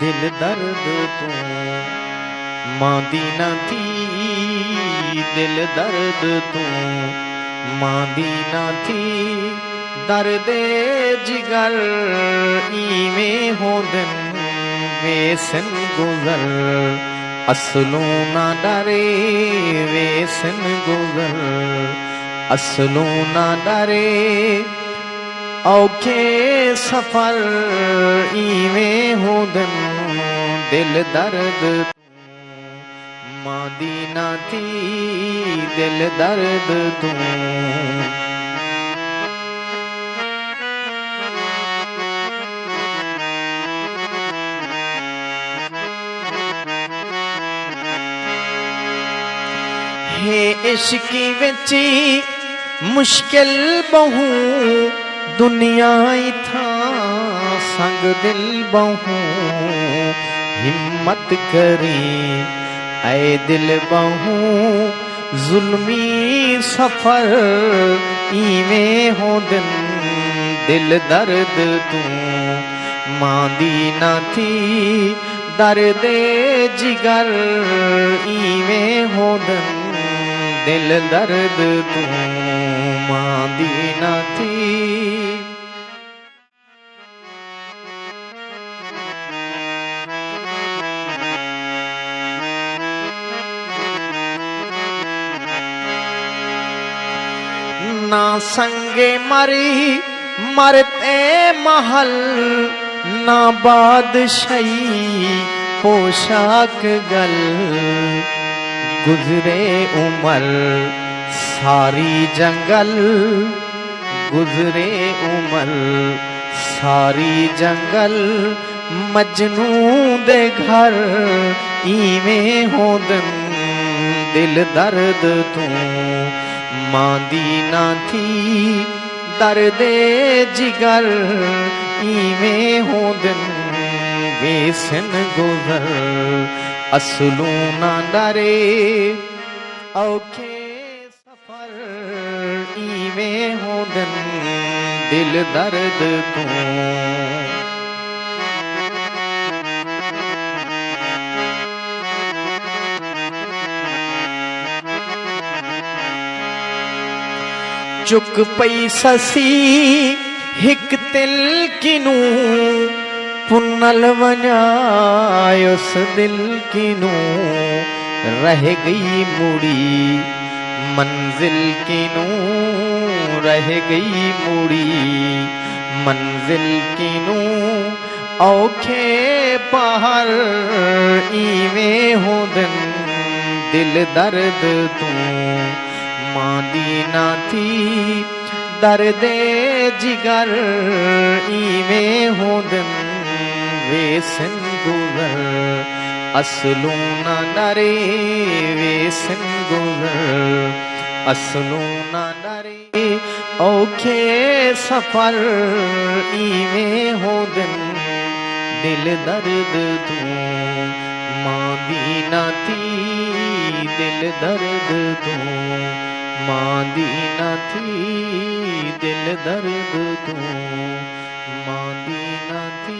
दिल दर्द तू मांदी न थी, दिल दर्द तू मांदी न थी। दर्दे जिगर इवें होंदन वेसन गुजर, असलू ना डरे वेसन गुजर, असलू ना डरे। औखे सफर इवें होंदन दिल दर्द मांदी न थी, दिल दर्द तू। हे इश्की विची मुश्किल बहु दुनिया था संग दिल बहु। हिम्मत करी ऐ दिल बहु जुल्मी सफर इवें होंदन दिल दर्द तू मांदी न थी। दर्दे जिगर इवें होंदन दिल दर्द तू मांदी न थी। ना संगे मरी मरते महल, ना बादशाही पोशाक गल। गुजरे उमर सारी जंगल, गुजरे उमर सारी जंगल। मजनू दे घर इवें होंदन दिल दर्द तू मांदी न थी। दर्दे जिगर इवें होंदन वेसन गुजर, असलू ना डरे। औखे सफर इवें होंदन दिल दर्द तू। चुक पई ससी हिक तिल किनू, पुनल वञायुस दिल किनू। रह गई मुड़ी मंजिल किनू, रह गई मुड़ी मंजिल किनू। औखे पहाड़ इवें होंदन दिल दर्द तू मांदी न थी। दर्दे जिगर इवें होंदन वेसन गुजर, असलू ना डरे वेसन गुजर, असलू ना डरे। औखे सफर इवें होंदन दिल दर्द तू मांदी न थी। दिल दर्द तू मांदी न थी, दिल दर्द तू मांदी न थी।